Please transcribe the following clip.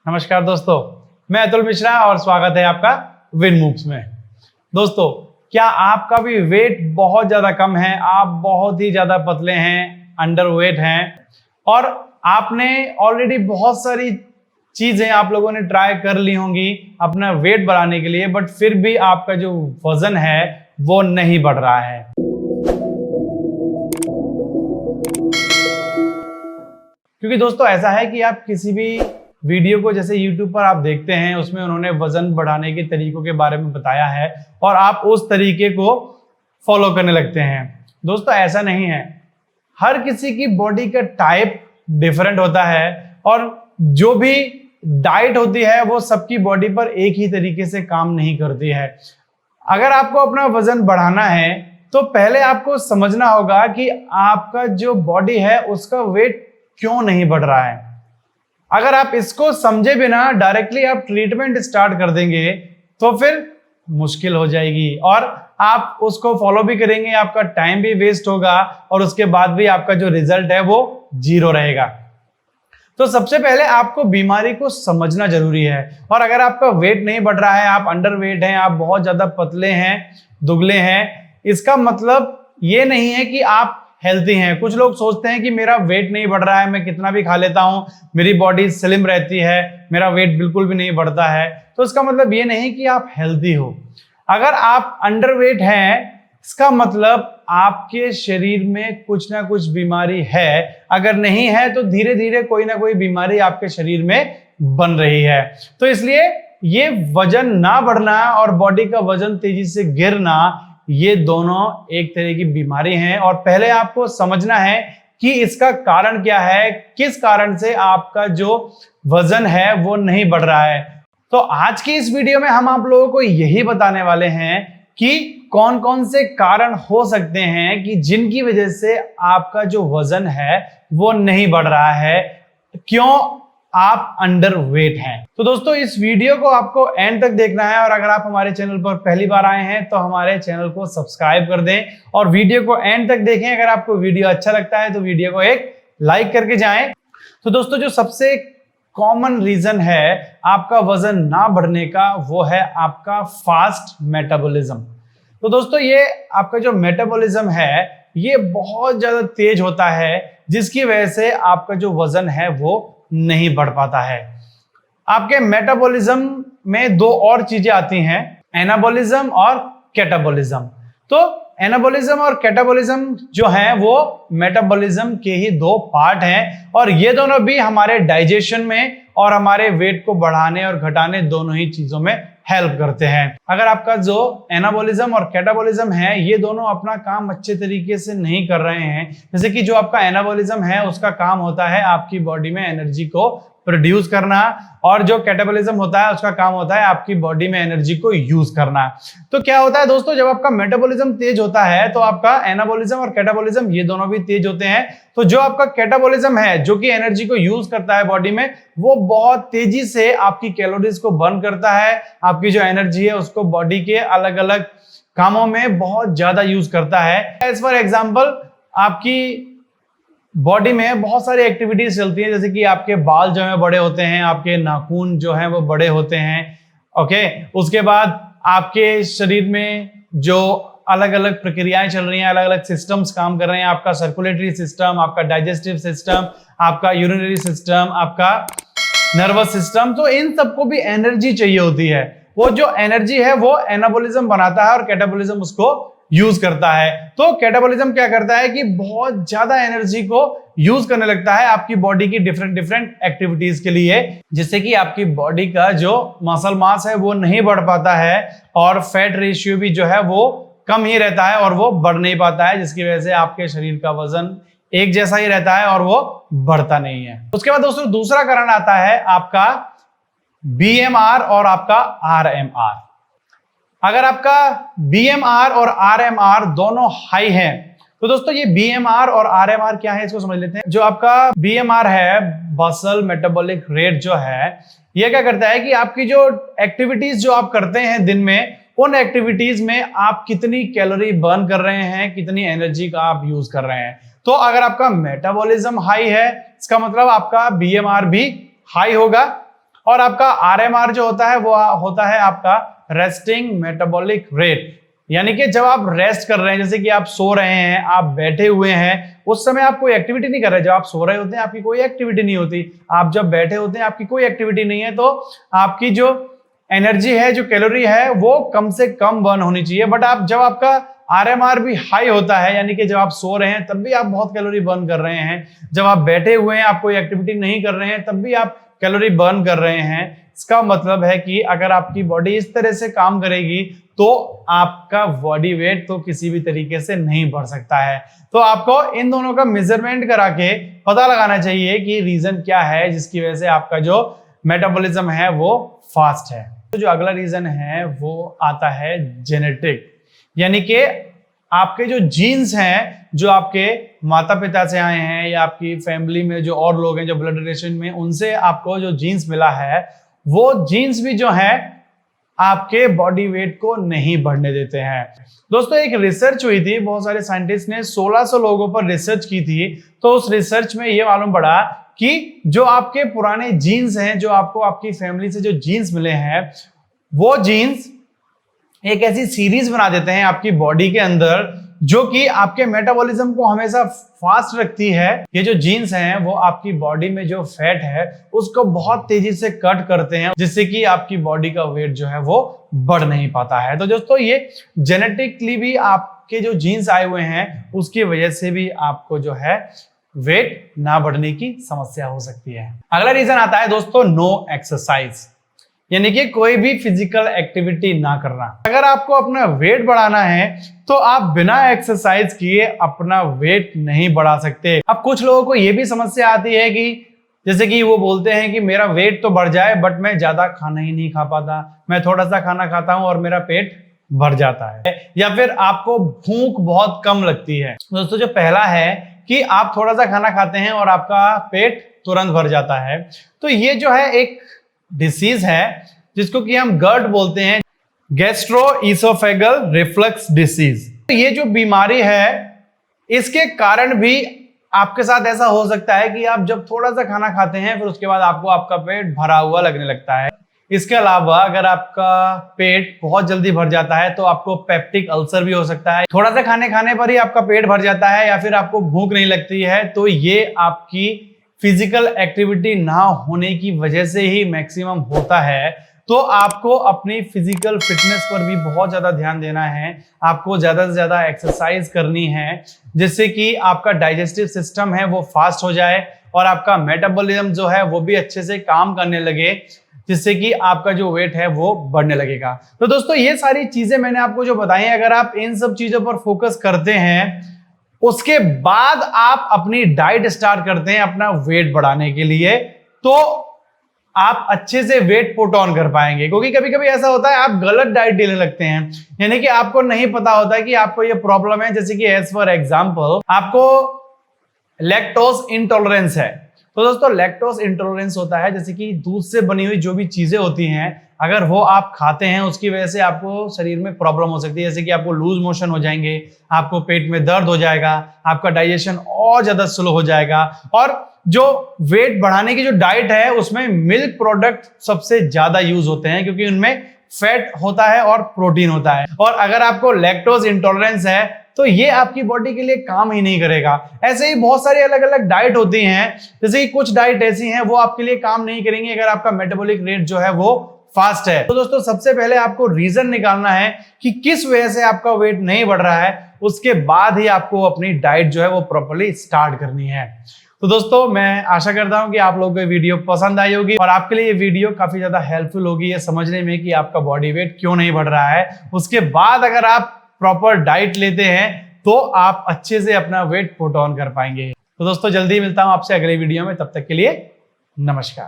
नमस्कार दोस्तों, मैं अतुल मिश्रा और स्वागत है आपका विन मूव्स में। दोस्तों, क्या आपका भी वेट बहुत ज्यादा कम है, आप बहुत ही ज्यादा पतले हैं, अंडरवेट हैं और आपने ऑलरेडी बहुत सारी चीजें आप लोगों ने ट्राई कर ली होंगी अपना वेट बढ़ाने के लिए, बट फिर भी आपका जो वजन है वो नहीं बढ़ रहा है। क्योंकि दोस्तों ऐसा है कि आप किसी भी वीडियो को जैसे YouTube पर आप देखते हैं, उसमें उन्होंने वजन बढ़ाने के तरीकों के बारे में बताया है और आप उस तरीके को फॉलो करने लगते हैं। दोस्तों ऐसा नहीं है, हर किसी की बॉडी का टाइप डिफरेंट होता है और जो भी डाइट होती है वो सबकी बॉडी पर एक ही तरीके से काम नहीं करती है। अगर आपको अपना वजन बढ़ाना है तो पहले आपको समझना होगा कि आपका जो बॉडी है उसका वेट क्यों नहीं बढ़ रहा है। अगर आप इसको समझे बिना डायरेक्टली आप ट्रीटमेंट स्टार्ट कर देंगे तो फिर मुश्किल हो जाएगी और आप उसको फॉलो भी करेंगे, आपका टाइम भी वेस्ट होगा और उसके बाद भी आपका जो रिजल्ट है वो 0 रहेगा। तो सबसे पहले आपको बीमारी को समझना जरूरी है। और अगर आपका वेट नहीं बढ़ रहा है, आप अंडरवेट हैं, आप बहुत ज्यादा पतले हैं, दुबले हैं, इसका मतलब ये नहीं है कि आप हेल्थी हैं। कुछ लोग सोचते हैं कि मेरा वेट नहीं बढ़ रहा है, मैं कितना भी खा लेता हूं, मेरी बॉडी स्लिम रहती है, मेरा वेट बिल्कुल भी नहीं बढ़ता है। तो इसका मतलब ये नहीं कि आप हेल्थी हो। अगर आप अंडरवेट हैं, इसका मतलब आपके शरीर में कुछ ना कुछ बीमारी है। अगर नहीं है तो धीरे धीरे कोई ना कोई बीमारी आपके शरीर में बन रही है। तो इसलिए ये वजन ना बढ़ना और बॉडी का वजन तेजी से गिरना, ये दोनों एक तरह की बीमारी हैं और पहले आपको समझना है कि इसका कारण क्या है, किस कारण से आपका जो वजन है वो नहीं बढ़ रहा है। तो आज की इस वीडियो में हम आप लोगों को यही बताने वाले हैं कि कौन कौन से कारण हो सकते हैं कि जिनकी वजह से आपका जो वजन है वो नहीं बढ़ रहा है, क्यों आप अंडरवेट हैं। तो दोस्तों इस वीडियो को आपको एंड तक देखना है और अगर आप हमारे चैनल पर पहली बार आए हैं तो हमारे चैनल को सब्सक्राइब कर दें और वीडियो को एंड तक देखें। अगर आपको वीडियो अच्छा लगता है तो वीडियो को एक लाइक करके जाएं। तो दोस्तों जो सबसे कॉमन रीजन है आपका वजन ना बढ़ने का वो है आपका फास्ट मेटाबॉलिज्म। तो दोस्तों ये आपका जो मेटाबॉलिज्म है ये बहुत ज्यादा तेज होता है, जिसकी वजह से आपका जो वजन है वो नहीं बढ़ पाता है। आपके मेटाबॉलिज्म में दो और चीजें आती हैं, एनाबॉलिज्म और कैटाबॉलिज्म। तो एनाबॉलिज्म और कैटाबॉलिज्म जो है वो मेटाबॉलिज्म के ही दो पार्ट हैं और ये दोनों भी हमारे डाइजेशन में और हमारे वेट को बढ़ाने और घटाने दोनों ही चीजों में हेल्प करते हैं। अगर आपका जो एनाबॉलिज्म और कैटाबॉलिज्म है ये दोनों अपना काम अच्छे तरीके से नहीं कर रहे हैं, जैसे कि जो आपका एनाबॉलिज्म है उसका काम होता है आपकी बॉडी में एनर्जी को प्रोड्यूस करना और जो कैटाबॉलिज्म होता है उसका काम होता है आपकी बॉडी में एनर्जी को यूज करना। तो क्या होता है दोस्तों, जब आपका मेटाबॉलिज्म तेज होता है तो आपका एनाबॉलिज्म और कैटाबॉलिज्म ये दोनों भी तेज होते हैं। तो जो आपका कैटाबॉलिज्म है जो कि एनर्जी को यूज करता है बॉडी में, वो बहुत तेजी से आपकी कैलोरीज को बर्न करता है, आपकी जो एनर्जी है उसको बॉडी के अलग अलग कामों में बहुत ज्यादा यूज करता है। एज फॉर एग्जाम्पल आपकी बॉडी में बहुत सारी एक्टिविटीज चलती हैं, जैसे कि आपके बाल जो है बड़े होते हैं, आपके नाखून जो है वो बड़े होते हैं। ओके, उसके बाद आपके शरीर में जो अलग अलग प्रक्रियाएं चल रही हैं, अलग अलग सिस्टम्स काम कर रहे हैं, आपका सर्कुलेटरी सिस्टम, आपका डाइजेस्टिव सिस्टम, आपका यूरिनरी सिस्टम, आपका नर्वस सिस्टम। तो इन सबको भी एनर्जी चाहिए होती है। वो जो एनर्जी है वो एनाबॉलिज्म बनाता है और कैटाबॉलिज्म उसको यूज करता है। तो कैटाबॉलिज्म क्या करता है कि बहुत ज्यादा एनर्जी को यूज करने लगता है आपकी बॉडी की डिफरेंट एक्टिविटीज के लिए, जिससे कि आपकी बॉडी का जो मसल मास है वो नहीं बढ़ पाता है और फैट रेशियो भी जो है वो कम ही रहता है और वो बढ़ नहीं पाता है, जिसकी वजह से आपके शरीर का वजन एक जैसा ही रहता है और वो बढ़ता नहीं है। उसके बाद दोस्तों दूसरा कारण आता है आपका BMR और आपका RMR। अगर आपका BMR और RMR दोनों हाई हैं तो दोस्तों ये BMR और RMR क्या है इसको समझ लेते हैं। जो आपका BMR है, बसल मेटाबॉलिक रेट जो है, ये क्या करता है कि आपकी जो एक्टिविटीज जो आप करते हैं दिन में, उन एक्टिविटीज में आप कितनी कैलोरी बर्न कर रहे हैं, कितनी एनर्जी का आप यूज कर रहे हैं। तो अगर आपका मेटाबॉलिज्म हाई है इसका मतलब आपका BMR भी हाई होगा और आपका RMR जो होता है वो होता है आपका रेस्टिंग मेटाबॉलिक रेट, यानी कि जब आप रेस्ट कर रहे हैं, जैसे कि आप सो रहे हैं, आप बैठे हुए हैं, उस समय आप कोई एक्टिविटी नहीं कर रहे। जब आप सो रहे होते हैं आपकी कोई एक्टिविटी नहीं होती, आप जब बैठे होते हैं आपकी कोई एक्टिविटी नहीं है, तो आपकी जो एनर्जी है, जो कैलोरी है, वो कम से कम बर्न होनी चाहिए। बट आप जब आपका RMR भी हाई होता है, यानी कि जब आप सो रहे हैं तब भी आप बहुत कैलोरी बर्न कर रहे हैं, जब आप बैठे हुए हैं, आप कोई एक्टिविटी नहीं कर रहे हैं, तब भी आप कैलोरी बर्न कर रहे हैं। इसका मतलब है कि अगर आपकी बॉडी इस तरह से काम करेगी तो आपका बॉडी वेट तो किसी भी तरीके से नहीं बढ़ सकता है। तो आपको इन दोनों का मेजरमेंट करा के पता लगाना चाहिए कि रीजन क्या है जिसकी वजह से आपका जो मेटाबॉलिज्म है वो फास्ट है। तो जो अगला रीजन है वो आता है जेनेटिक, यानी कि आपके जो जीन्स हैं, जो आपके माता पिता से आए हैं या आपकी फैमिली में जो और लोग हैं जो ब्लड रिलेशन में, उनसे आपको जो जीन्स मिला है, वो जीन्स भी जो है आपके बॉडी वेट को नहीं बढ़ने देते हैं। दोस्तों एक रिसर्च हुई थी, बहुत सारे साइंटिस्ट ने 1600 लोगों पर रिसर्च की थी। तो उस रिसर्च में ये मालूम पड़ा कि जो आपके पुराने जीन्स हैं, जो आपको आपकी फैमिली से जो जीन्स मिले हैं, वो जीन्स एक ऐसी सीरीज बना देते हैं आपकी बॉडी के अंदर जो कि आपके मेटाबॉलिज्म को हमेशा फास्ट रखती है। ये जो जीन्स हैं वो आपकी बॉडी में जो फैट है उसको बहुत तेजी से कट करते हैं, जिससे कि आपकी बॉडी का वेट जो है वो बढ़ नहीं पाता है। तो दोस्तों ये जेनेटिकली भी आपके जो जीन्स आए हुए हैं उसकी वजह से भी आपको जो है वेट ना बढ़ने की समस्या हो सकती है। अगला रीजन आता है दोस्तों नो एक्सरसाइज, यानी कि कोई भी फिजिकल एक्टिविटी ना करना। अगर आपको अपना वेट बढ़ाना है तो आप बिना एक्सरसाइज किए अपना वेट नहीं बढ़ा सकते। अब कुछ लोगों को यह भी समस्या आती है कि जैसे कि वो बोलते हैं कि मेरा वेट तो बढ़ जाए बट मैं ज्यादा खाना ही नहीं खा पाता, मैं थोड़ा सा खाना खाता हूं और मेरा पेट भर जाता है, या फिर आपको भूख बहुत कम लगती है। दोस्तों जो पहला है कि आप थोड़ा सा खाना खाते हैं और आपका पेट तुरंत भर जाता है, तो ये जो है एक डिसीज है जिसको कि हम GERD बोलते हैं, गैस्ट्रोइसोफेगल रिफ्लक्स डिसीज। ये जो बीमारी है इसके कारण भी आपके साथ ऐसा हो सकता है कि आप जब थोड़ा सा खाना खाते हैं फिर उसके बाद आपको आपका पेट भरा हुआ लगने लगता है। इसके अलावा अगर आपका पेट बहुत जल्दी भर जाता है तो आपको पेप्टिक अल्सर भी हो सकता है। थोड़ा सा खाने पर ही आपका पेट भर जाता है या फिर आपको भूख नहीं लगती है, तो ये आपकी फिजिकल एक्टिविटी ना होने की वजह से ही मैक्सिमम होता है। तो आपको अपनी फिजिकल फिटनेस पर भी बहुत ज्यादा ध्यान देना है, आपको ज्यादा से ज्यादा एक्सरसाइज करनी है जिससे कि आपका डाइजेस्टिव सिस्टम है वो फास्ट हो जाए और आपका मेटाबॉलिज्म जो है वो भी अच्छे से काम करने लगे, जिससे कि आपका जो वेट है वो बढ़ने लगेगा। तो दोस्तों ये सारी चीजें मैंने आपको जो बताई हैं, अगर आप इन सब चीजों पर फोकस करते हैं उसके बाद आप अपनी डाइट स्टार्ट करते हैं अपना वेट बढ़ाने के लिए, तो आप अच्छे से वेट पुट ऑन कर पाएंगे। क्योंकि कभी कभी ऐसा होता है आप गलत डाइट लेने लगते हैं, यानी कि आपको नहीं पता होता है कि आपको ये प्रॉब्लम है। जैसे कि एज फॉर एग्जांपल आपको लैक्टोज इंटॉलरेंस है, तो दोस्तों लैक्टोज इंटॉलरेंस होता है जैसे कि दूध से बनी हुई जो भी चीजें होती हैं अगर वो आप खाते हैं उसकी वजह से आपको शरीर में प्रॉब्लम हो सकती है, जैसे कि आपको लूज मोशन हो जाएंगे, आपको पेट में दर्द हो जाएगा, आपका डाइजेशन और ज्यादा स्लो हो जाएगा। और जो वेट बढ़ाने की जो डाइट है उसमें मिल्क प्रोडक्ट सबसे ज्यादा यूज होते हैं क्योंकि उनमें फैट होता है और प्रोटीन होता है। और अगर आपको लैक्टोज इंटॉलरेंस है तो ये आपकी बॉडी के लिए काम ही नहीं करेगा। ऐसे ही बहुत सारी अलग अलग डाइट होती हैं, जैसे कि कुछ डाइट ऐसी हैं वो आपके लिए काम नहीं करेंगी अगर आपका मेटाबॉलिक रेट जो है वो फास्ट है। तो दोस्तों सबसे पहले आपको रीजन निकालना है कि किस वजह से आपका वेट नहीं बढ़ रहा है, उसके बाद ही आपको अपनी डाइट जो है वो प्रॉपर्ली स्टार्ट करनी है। तो दोस्तों मैं आशा करता हूं कि आप लोगों को ये वीडियो पसंद आई होगी और आपके लिए ये वीडियो काफी ज्यादा हेल्पफुल होगी ये समझने में कि आपका बॉडी वेट क्यों नहीं बढ़ रहा है। उसके बाद अगर आप प्रॉपर डाइट लेते हैं तो आप अच्छे से अपना वेट पुट ऑन कर पाएंगे। तो दोस्तों जल्दी मिलता हूं आपसे अगले वीडियो में, तब तक के लिए नमस्कार।